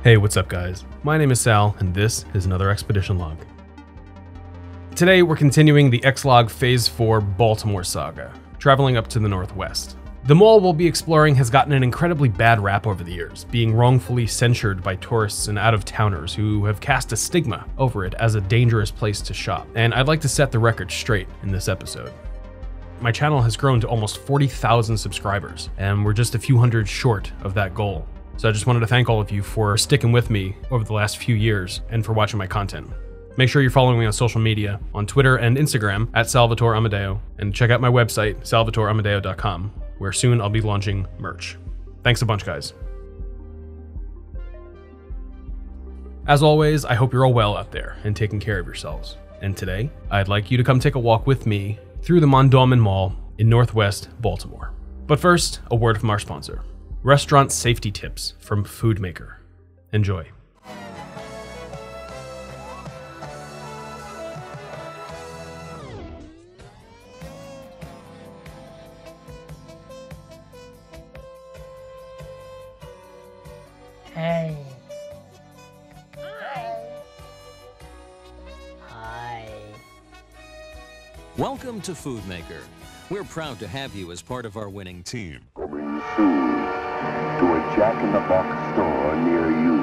Hey, what's up guys? My name is Sal, and this is another Expedition Log. Today we're continuing the ExLog Phase 4 Baltimore saga, traveling up to the northwest. The mall we'll be exploring has gotten an incredibly bad rap over the years, being wrongfully censured by tourists and out-of-towners who have cast a stigma over it as a dangerous place to shop, and I'd like to set the record straight in this episode. My channel has grown to almost 40,000 subscribers, and we're just a few hundred short of that goal. So I just wanted to thank all of you for sticking with me over the last few years and for watching my content. Make sure you're following me on social media, on Twitter and Instagram at Salvatore Amadeo, and check out my website, salvatoreamadeo.com, where soon I'll be launching merch. Thanks a bunch, guys. As always, I hope you're all well out there and taking care of yourselves. And today, I'd like you to come take a walk with me through the Mondawmin Mall in Northwest Baltimore. But first, a word from our sponsor. Restaurant safety tips from Food Maker. Enjoy. Hey. Hi. Welcome to Food Maker. We're proud to have you as part of our winning team. Coming soon to a Jack-in-the-Box store near you.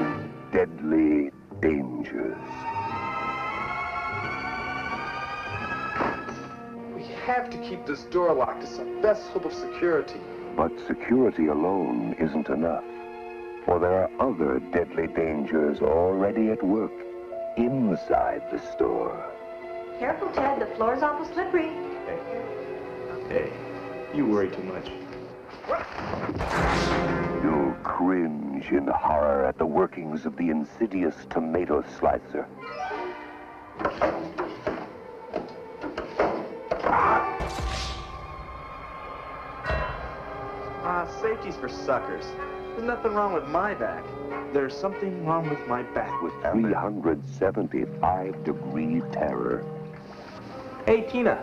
Deadly dangers. We have to keep this door locked. It's our best hope of security. But security alone isn't enough. For there are other deadly dangers already at work inside the store. Careful, Ted. The floor's awful slippery. Hey, you worry too much. You'll cringe in horror at the workings of the insidious tomato slicer. Safety's for suckers. There's nothing wrong with my back. There's something wrong with my back. With 375-degree terror. Hey, Tina.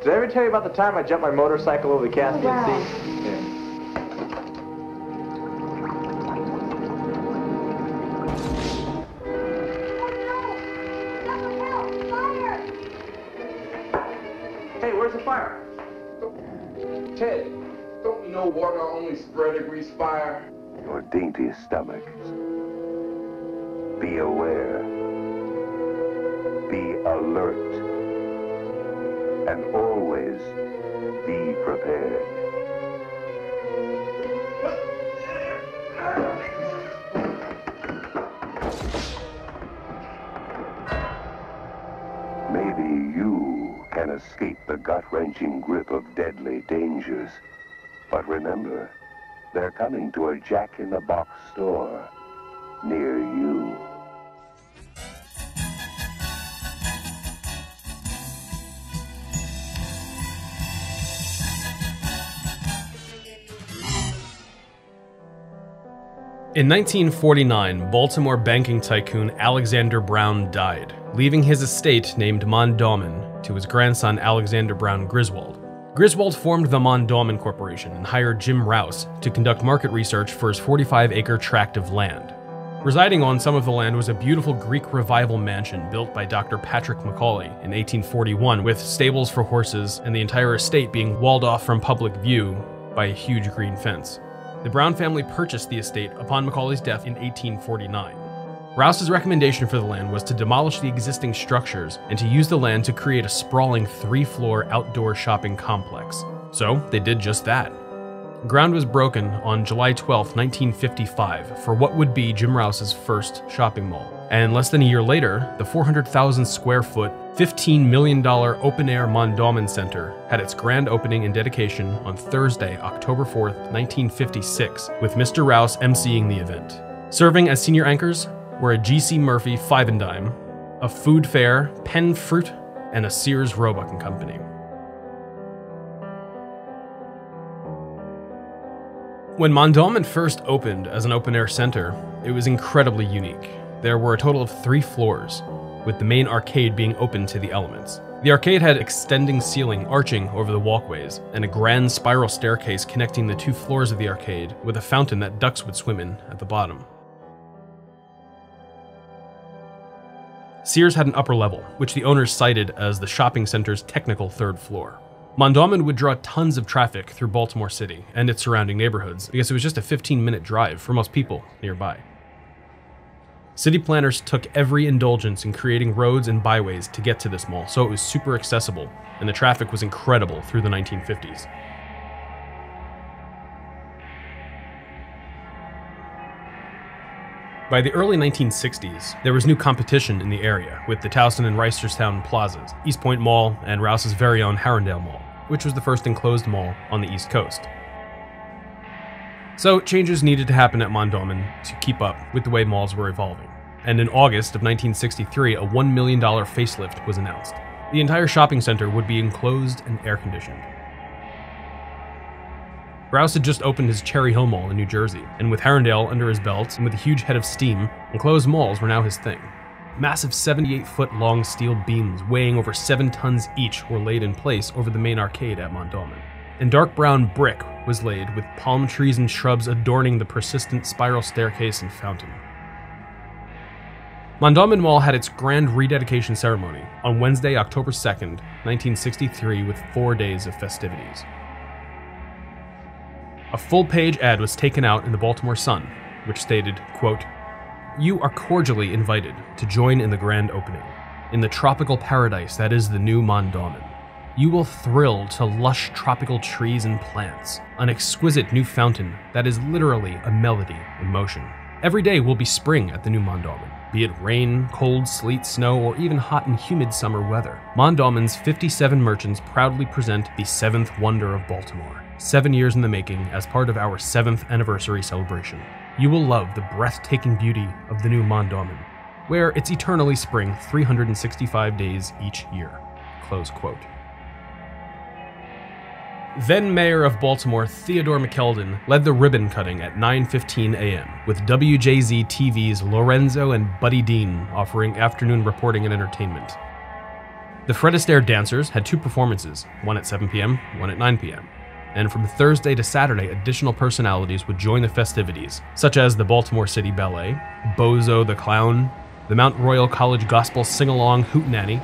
Did I ever tell you about the time I jumped my motorcycle over the Caspian Wow. Sea? Yeah. Hey, where's the fire? Ted, don't you know water only spread a grease fire? Your dainty stomach. Be aware. Be alert. And always be prepared. Maybe you can escape the gut-wrenching grip of deadly dangers. But remember, they're coming to a Jack-in-the-Box store near you. In 1949, Baltimore banking tycoon Alexander Brown died, leaving his estate named Mondawmin to his grandson Alexander Brown Griswold. Griswold formed the Mondawmin Corporation and hired Jim Rouse to conduct market research for his 45-acre tract of land. Residing on some of the land was a beautiful Greek Revival mansion built by Dr. Patrick Macaulay in 1841 with stables for horses and the entire estate being walled off from public view by a huge green fence. The Brown family purchased the estate upon Macaulay's death in 1849. Rouse's recommendation for the land was to demolish the existing structures and to use the land to create a sprawling 3-floor outdoor shopping complex. So they did just that. Ground was broken on July 12, 1955 for what would be Jim Rouse's first shopping mall. And less than a year later, the 400,000 square foot, $15 million open-air Mondawmin Center had its grand opening and dedication on Thursday, October 4th, 1956, with Mr. Rouse emceeing the event. Serving as senior anchors were a G.C. Murphy 5 and Dime, a Food Fair, Penn Fruit, and a Sears Roebuck and Company. When Mondawmin first opened as an open-air center, it was incredibly unique. There were a total of 3 floors, with the main arcade being open to the elements. The arcade had extending ceiling arching over the walkways, and a grand spiral staircase connecting the 2 floors of the arcade with a fountain that ducks would swim in at the bottom. Sears had an upper level, which the owners cited as the shopping center's technical third floor. Mondawmin would draw tons of traffic through Baltimore City and its surrounding neighborhoods because it was just a 15-minute drive for most people nearby. City planners took every indulgence in creating roads and byways to get to this mall, so it was super accessible, and the traffic was incredible through the 1950s. By the early 1960s, there was new competition in the area, with the Towson and Reisterstown plazas, East Point Mall, and Rouse's very own Harrendale Mall, which was the first enclosed mall on the East Coast. So changes needed to happen at Mondawmin to keep up with the way malls were evolving. And in August of 1963, a $1 million facelift was announced. The entire shopping center would be enclosed and air-conditioned. Rouse had just opened his Cherry Hill Mall in New Jersey, and with Harrendale under his belt and with a huge head of steam, enclosed malls were now his thing. Massive 78-foot long steel beams weighing over 7 tons each were laid in place over the main arcade at Mondawmin. And dark brown brick was laid with palm trees and shrubs adorning the persistent spiral staircase and fountain. Mondawmin Mall had its grand rededication ceremony on Wednesday, October 2nd, 1963, with 4 days of festivities. A full-page ad was taken out in the Baltimore Sun, which stated, quote, "You are cordially invited to join in the grand opening, in the tropical paradise that is the new Mondawmin. You will thrill to lush tropical trees and plants, an exquisite new fountain that is literally a melody in motion. Every day will be spring at the new Mondawmin, be it rain, cold, sleet, snow, or even hot and humid summer weather. Mondawmin's 57 merchants proudly present the 7th wonder of Baltimore, 7 years in the making as part of our 7th anniversary celebration. You will love the breathtaking beauty of the new Mondawmin, where it's eternally spring 365 days each year." Close quote. Then Mayor of Baltimore Theodore McKeldin led the ribbon cutting at 9:15 a.m., with WJZ TV's Lorenzo and Buddy Dean offering afternoon reporting and entertainment. The Fred Astaire dancers had 2 performances, one at 7 p.m., one at 9 p.m. And from Thursday to Saturday, additional personalities would join the festivities, such as the Baltimore City Ballet, Bozo the Clown, the Mount Royal College Gospel Sing-Along Hootenanny,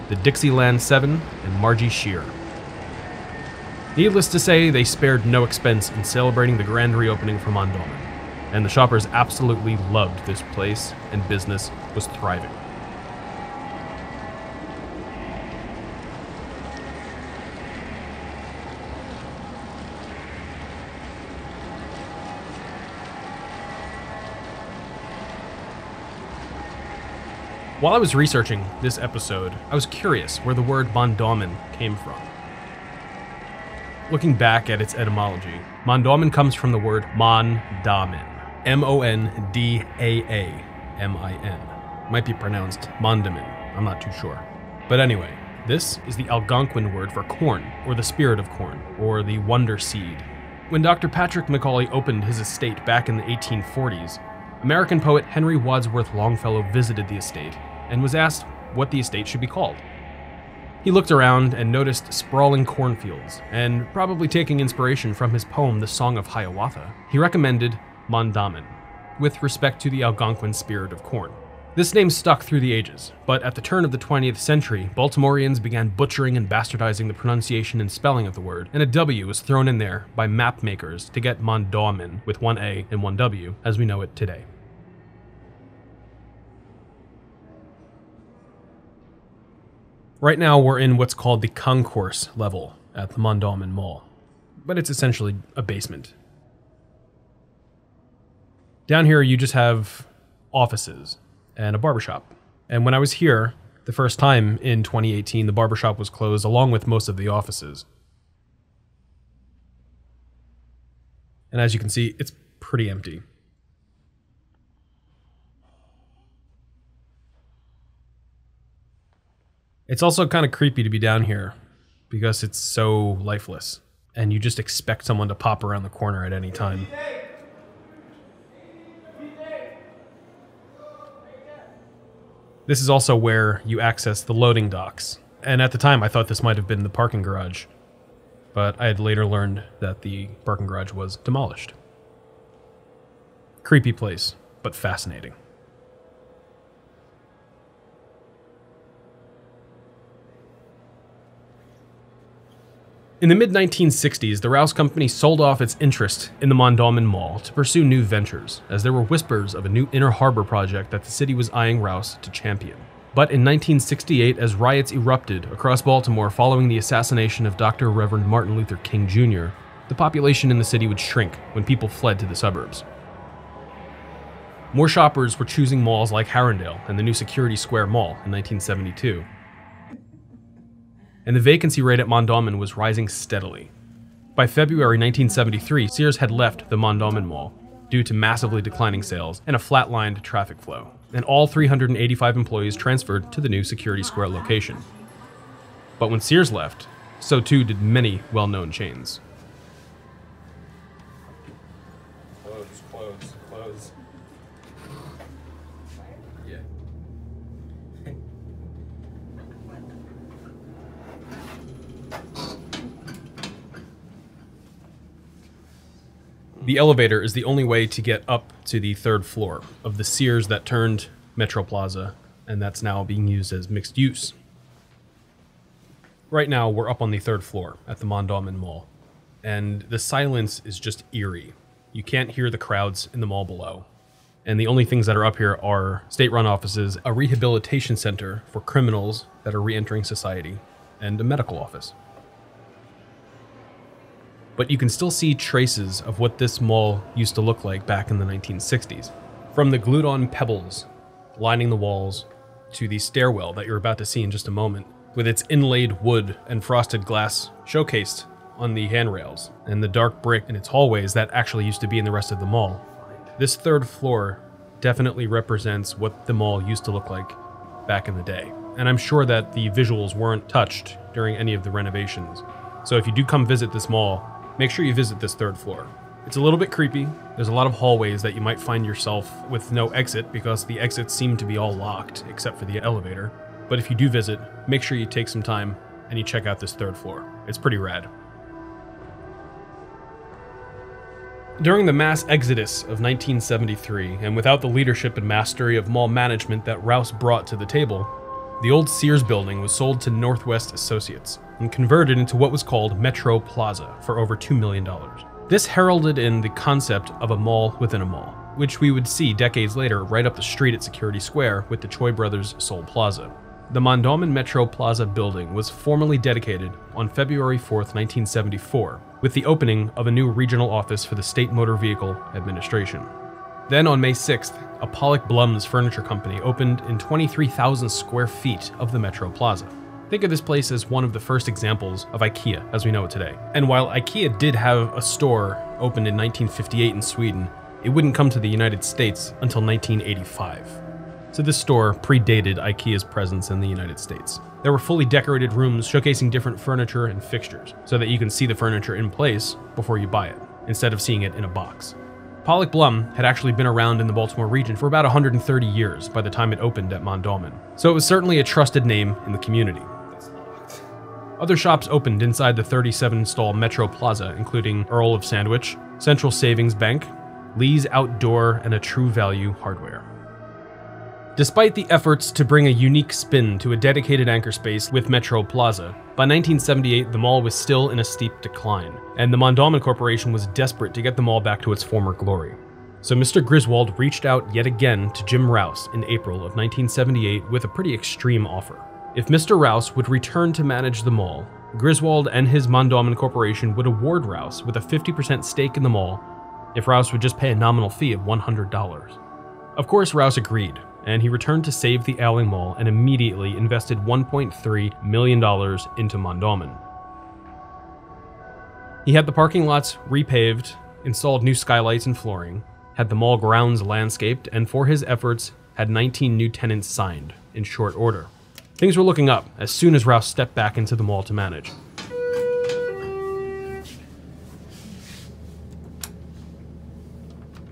the Dixieland Seven, and Margie Shear. Needless to say, they spared no expense in celebrating the grand reopening for Mondawmin, and the shoppers absolutely loved this place, and business was thriving. While I was researching this episode, I was curious where the word Mondawmin came from. Looking back at its etymology, Mondawmin comes from the word Mondawmin, M-O-N-D-A-A-M-I-N. Might be pronounced Mondawmin, I'm not too sure. But anyway, this is the Algonquin word for corn, or the spirit of corn, or the wonder seed. When Dr. Patrick Macaulay opened his estate back in the 1840s, American poet Henry Wadsworth Longfellow visited the estate and was asked what the estate should be called. He looked around and noticed sprawling cornfields, and probably taking inspiration from his poem The Song of Hiawatha, he recommended Mondawmin, with respect to the Algonquin spirit of corn. This name stuck through the ages, but at the turn of the 20th century, Baltimoreans began butchering and bastardizing the pronunciation and spelling of the word, and a W was thrown in there by map makers to get Mondawmin with one A and one W, as we know it today. Right now, we're in what's called the concourse level at the Mondawmin Mall, but it's essentially a basement. Down here, you just have offices and a barbershop. And when I was here the first time in 2018, the barbershop was closed along with most of the offices. And as you can see, it's pretty empty. It's also kind of creepy to be down here because it's so lifeless and you just expect someone to pop around the corner at any time. This is also where you access the loading docks. And at the time I thought this might have been the parking garage, but I had later learned that the parking garage was demolished. Creepy place, but fascinating. In the mid-1960s, the Rouse company sold off its interest in the Mondawmin Mall to pursue new ventures, as there were whispers of a new inner harbor project that the city was eyeing Rouse to champion. But in 1968, as riots erupted across Baltimore following the assassination of Dr. Reverend Martin Luther King Jr., the population in the city would shrink when people fled to the suburbs. More shoppers were choosing malls like Harrendale and the new Security Square Mall in 1972. And the vacancy rate at Mondawmin was rising steadily. By February 1973, Sears had left the Mondawmin Mall due to massively declining sales and a flatlined traffic flow, and all 385 employees transferred to the new Security Square location. But when Sears left, so too did many well-known chains. Close. Yeah. The elevator is the only way to get up to the third floor of the Sears that turned Metro Plaza, and that's now being used as mixed use. Right now, we're up on the third floor at the Mondawmin Mall, and the silence is just eerie. You can't hear the crowds in the mall below. And the only things that are up here are state-run offices, a rehabilitation center for criminals that are re-entering society, and a medical office. But you can still see traces of what this mall used to look like back in the 1960s. From the glued-on pebbles lining the walls to the stairwell that you're about to see in just a moment, with its inlaid wood and frosted glass showcased on the handrails, and the dark brick in its hallways that actually used to be in the rest of the mall. This third floor definitely represents what the mall used to look like back in the day. And I'm sure that the visuals weren't touched during any of the renovations. So if you do come visit this mall, make sure you visit this third floor. It's a little bit creepy. There's a lot of hallways that you might find yourself with no exit because the exits seem to be all locked except for the elevator. But if you do visit, make sure you take some time and you check out this third floor. It's pretty rad. During the mass exodus of 1973, and without the leadership and mastery of mall management that Rouse brought to the table, the old Sears building was sold to Northwest Associates and converted into what was called Metro Plaza for over $2 million. This heralded in the concept of a mall within a mall, which we would see decades later right up the street at Security Square with the Choi Brothers Seoul Plaza. The Mondawmin Metro Plaza building was formally dedicated on February 4th, 1974, with the opening of a new regional office for the State Motor Vehicle Administration. Then on May 6th, a Pollock Blum's furniture company opened in 23,000 square feet of the Metro Plaza. Think of this place as one of the first examples of IKEA as we know it today. And while IKEA did have a store opened in 1958 in Sweden, it wouldn't come to the United States until 1985. So this store predated IKEA's presence in the United States. There were fully decorated rooms showcasing different furniture and fixtures, so that you can see the furniture in place before you buy it, instead of seeing it in a box. Pollock Blum had actually been around in the Baltimore region for about 130 years by the time it opened at Mondawmin, so it was certainly a trusted name in the community. Other shops opened inside the 37-stall Metro Plaza, including Earl of Sandwich, Central Savings Bank, Lee's Outdoor, and a True Value Hardware. Despite the efforts to bring a unique spin to a dedicated anchor space with Metro Plaza, by 1978 the mall was still in a steep decline, and the Mondawmin Corporation was desperate to get the mall back to its former glory. So Mr. Griswold reached out yet again to Jim Rouse in April of 1978 with a pretty extreme offer. If Mr. Rouse would return to manage the mall, Griswold and his Mondawmin Corporation would award Rouse with a 50% stake in the mall if Rouse would just pay a nominal fee of $100. Of course, Rouse agreed, and he returned to save the ailing mall and immediately invested $1.3 million into Mondawmin. He had the parking lots repaved, installed new skylights and flooring, had the mall grounds landscaped, and for his efforts, had 19 new tenants signed in short order. Things were looking up as soon as Rouse stepped back into the mall to manage.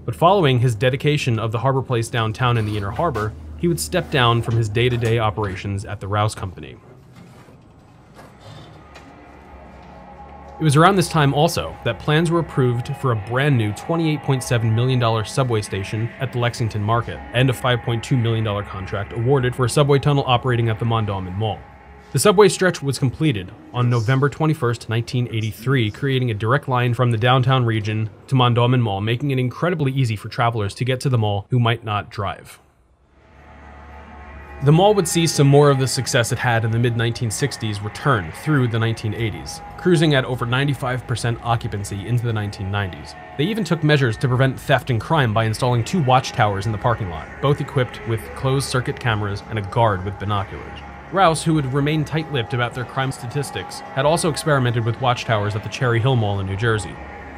But following his dedication of the Harbor Place downtown in the Inner Harbor, he would step down from his day-to-day operations at the Rouse Company. It was around this time also that plans were approved for a brand new $28.7 million subway station at the Lexington Market, and a $5.2 million contract awarded for a subway tunnel operating at the Mondawmin Mall. The subway stretch was completed on November 21st, 1983, creating a direct line from the downtown region to Mondawmin Mall, making it incredibly easy for travelers to get to the mall who might not drive. The mall would see some more of the success it had in the mid-1960s return through the 1980s, cruising at over 95% occupancy into the 1990s. They even took measures to prevent theft and crime by installing 2 watchtowers in the parking lot, both equipped with closed-circuit cameras and a guard with binoculars. Rouse, who would remain tight-lipped about their crime statistics, had also experimented with watchtowers at the Cherry Hill Mall in New Jersey.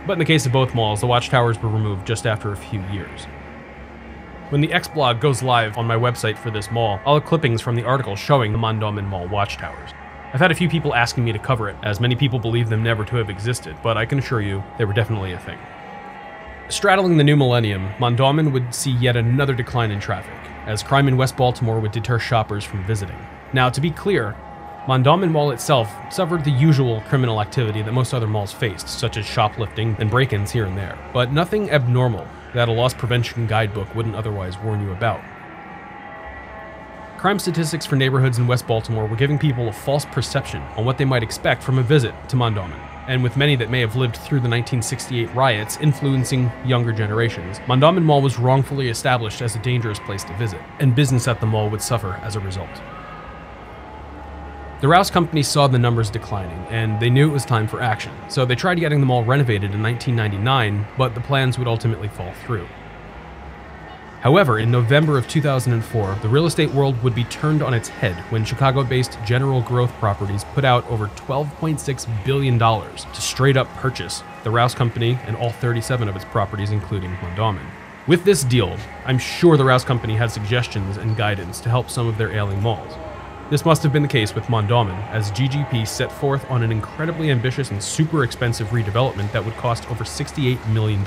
But in the case of both malls, the watchtowers were removed just after a few years. When the ExLog goes live on my website for this mall, I'll have clippings from the article showing the Mondawmin Mall watchtowers. I've had a few people asking me to cover it, as many people believe them never to have existed, but I can assure you they were definitely a thing. Straddling the new millennium, Mondawmin would see yet another decline in traffic, as crime in West Baltimore would deter shoppers from visiting. Now, to be clear, Mondawmin Mall itself suffered the usual criminal activity that most other malls faced, such as shoplifting and break-ins here and there, but nothing abnormal that a loss prevention guidebook wouldn't otherwise warn you about. Crime statistics for neighborhoods in West Baltimore were giving people a false perception on what they might expect from a visit to Mondawmin. And with many that may have lived through the 1968 riots influencing younger generations, Mondawmin Mall was wrongfully established as a dangerous place to visit, and business at the mall would suffer as a result. The Rouse company saw the numbers declining, and they knew it was time for action, so they tried getting the mall renovated in 1999, but the plans would ultimately fall through. However, in November of 2004, the real estate world would be turned on its head when Chicago-based General Growth Properties put out over $12.6 billion to straight up purchase the Rouse company and all 37 of its properties, including Mondawmin. With this deal, I'm sure the Rouse company had suggestions and guidance to help some of their ailing malls. This must have been the case with Mondawmin, as GGP set forth on an incredibly ambitious and super expensive redevelopment that would cost over $68 million.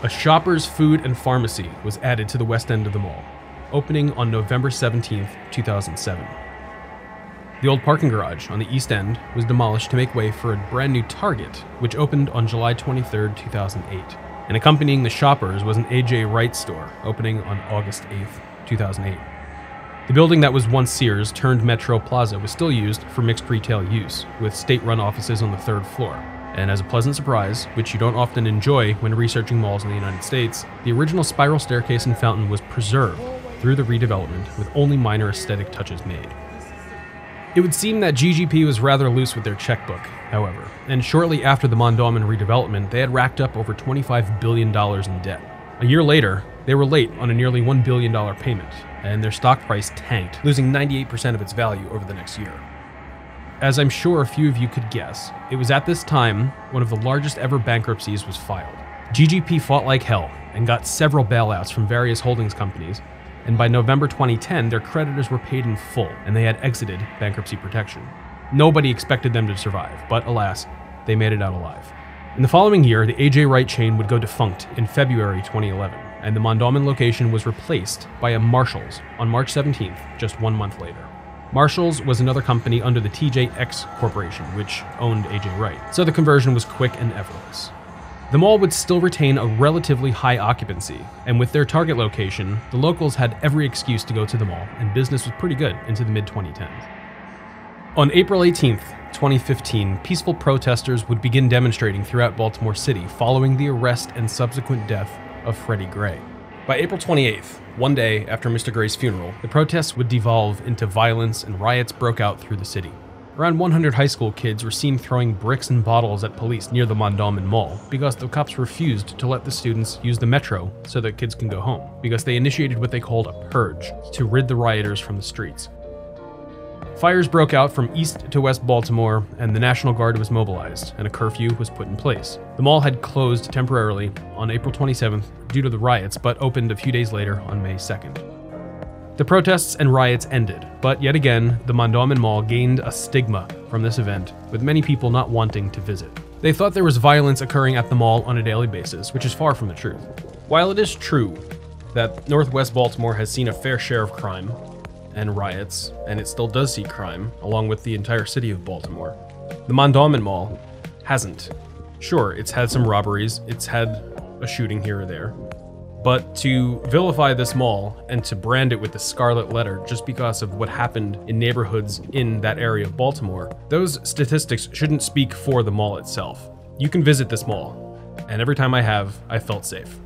A Shoppers Food and Pharmacy was added to the west end of the mall, opening on November 17, 2007. The old parking garage on the east end was demolished to make way for a brand new Target, which opened on July 23, 2008. And accompanying the Shoppers was an A.J. Wright store, opening on August 8, 2008. The building that was once Sears turned Metro Plaza was still used for mixed retail use, with state-run offices on the 3rd floor. And as a pleasant surprise, which you don't often enjoy when researching malls in the United States, the original spiral staircase and fountain was preserved through the redevelopment, with only minor aesthetic touches made. It would seem that GGP was rather loose with their checkbook, however, and shortly after the Mondawmin redevelopment, they had racked up over $25 billion in debt. A year later, they were late on a nearly $1 billion payment, and their stock price tanked, losing 98% of its value over the next year. As I'm sure a few of you could guess, it was at this time one of the largest ever bankruptcies was filed. GGP fought like hell and got several bailouts from various holdings companies, and by November 2010, their creditors were paid in full, and they had exited bankruptcy protection. Nobody expected them to survive, but alas, they made it out alive. In the following year, the A.J. Wright chain would go defunct in February 2011, and the Mondawmin location was replaced by a Marshall's on March 17th, just 1 month later. Marshall's was another company under the TJX Corporation, which owned A.J. Wright, so the conversion was quick and effortless. The mall would still retain a relatively high occupancy, and with their Target location, the locals had every excuse to go to the mall, and business was pretty good into the mid-2010s. On April 18th, 2015, peaceful protesters would begin demonstrating throughout Baltimore City following the arrest and subsequent death of Freddie Gray. By April 28th, one day after Mr. Gray's funeral, the protests would devolve into violence and riots broke out through the city. Around 100 high school kids were seen throwing bricks and bottles at police near the Mondawmin Mall because the cops refused to let the students use the metro so that kids can go home, because they initiated what they called a purge to rid the rioters from the streets. Fires broke out from east to west Baltimore, and the National Guard was mobilized, and a curfew was put in place. The mall had closed temporarily on April 27th due to the riots, but opened a few days later on May 2nd. The protests and riots ended, but yet again, the Mondawmin Mall gained a stigma from this event, with many people not wanting to visit. They thought there was violence occurring at the mall on a daily basis, which is far from the truth. While it is true that Northwest Baltimore has seen a fair share of crime and riots, and it still does see crime, along with the entire city of Baltimore, the Mondawmin Mall hasn't. Sure, it's had some robberies, it's had a shooting here or there, But to vilify this mall and to brand it with the scarlet letter just because of what happened in neighborhoods in that area of Baltimore, those statistics shouldn't speak for the mall itself. You can visit this mall, and every time I have, I felt safe.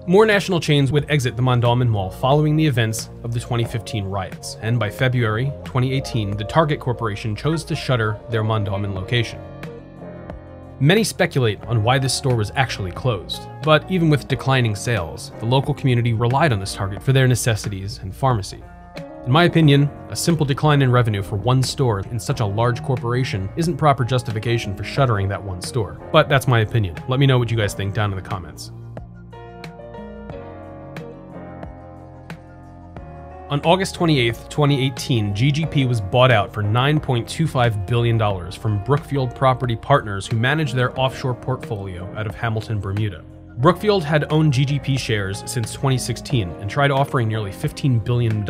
More national chains would exit the Mondawmin Mall following the events of the 2015 riots, and by February 2018, the Target Corporation chose to shutter their Mondawmin location. Many speculate on why this store was actually closed, but even with declining sales, the local community relied on this Target for their necessities and pharmacy. In my opinion, a simple decline in revenue for one store in such a large corporation isn't proper justification for shuttering that one store. But that's my opinion. Let me know what you guys think down in the comments. On August 28, 2018, GGP was bought out for $9.25 billion from Brookfield Property Partners, who manage their offshore portfolio out of Hamilton, Bermuda. Brookfield had owned GGP shares since 2016 and tried offering nearly $15 billion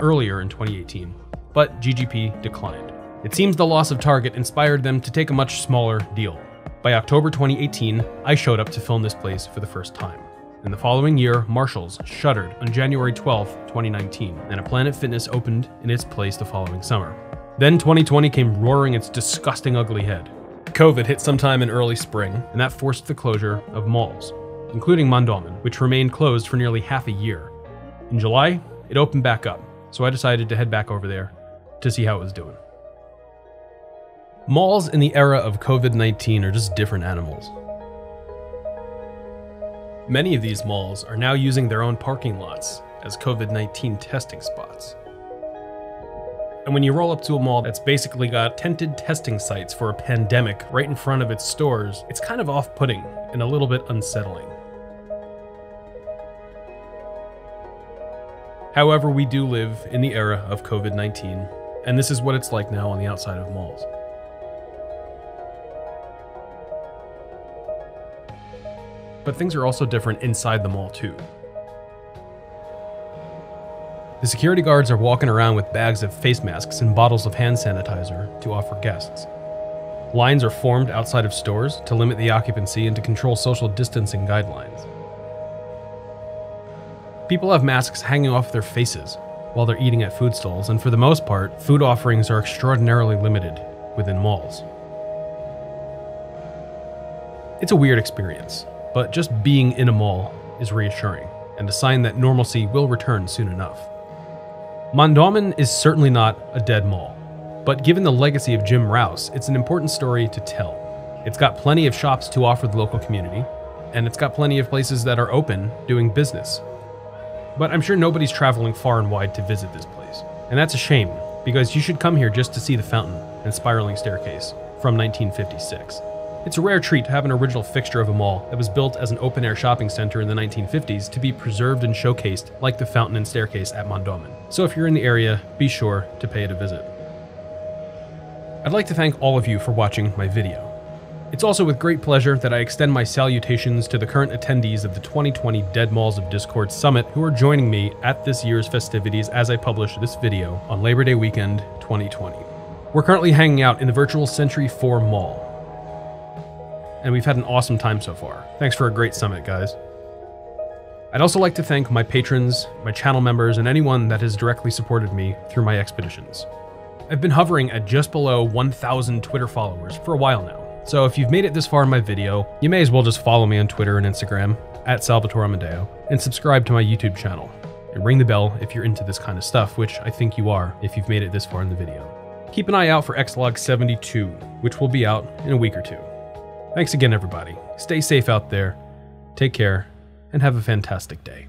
earlier in 2018, but GGP declined. It seems the loss of Target inspired them to take a much smaller deal. By October 2018, I showed up to film this place for the first time. In the following year, Marshall's shuttered on January 12, 2019, and a Planet Fitness opened in its place the following summer. Then 2020 came roaring its disgusting ugly head. COVID hit sometime in early spring, and that forced the closure of malls, including Mondawmin, which remained closed for nearly half a year. In July, it opened back up, so I decided to head back over there to see how it was doing. Malls in the era of COVID-19 are just different animals. Many of these malls are now using their own parking lots as COVID-19 testing spots. And when you roll up to a mall that's basically got tented testing sites for a pandemic right in front of its stores, it's kind of off-putting and a little bit unsettling. However, we do live in the era of COVID-19, and this is what it's like now on the outside of malls. But things are also different inside the mall too. The security guards are walking around with bags of face masks and bottles of hand sanitizer to offer guests. Lines are formed outside of stores to limit the occupancy and to control social distancing guidelines. People have masks hanging off their faces while they're eating at food stalls, and for the most part, food offerings are extraordinarily limited within malls. It's a weird experience, but just being in a mall is reassuring, and a sign that normalcy will return soon enough. Mondawmin is certainly not a dead mall, but given the legacy of Jim Rouse, it's an important story to tell. It's got plenty of shops to offer the local community, and it's got plenty of places that are open doing business. But I'm sure nobody's traveling far and wide to visit this place, and that's a shame, because you should come here just to see the fountain and spiraling staircase from 1956. It's a rare treat to have an original fixture of a mall that was built as an open-air shopping center in the 1950s to be preserved and showcased like the fountain and staircase at Mondawmin. So if you're in the area, be sure to pay it a visit. I'd like to thank all of you for watching my video. It's also with great pleasure that I extend my salutations to the current attendees of the 2020 Dead Malls of Discord Summit who are joining me at this year's festivities as I publish this video on Labor Day weekend 2020. We're currently hanging out in the virtual Century 4 Mall, and we've had an awesome time so far. Thanks for a great summit, guys. I'd also like to thank my patrons, my channel members, and anyone that has directly supported me through my expeditions. I've been hovering at just below 1,000 Twitter followers for a while now, so if you've made it this far in my video, you may as well just follow me on Twitter and Instagram, @SalvatoreAmadeo, and subscribe to my YouTube channel, and ring the bell if you're into this kind of stuff, which I think you are if you've made it this far in the video. Keep an eye out for ExLog 72, which will be out in a week or two. Thanks again, everybody. Stay safe out there, take care, and have a fantastic day.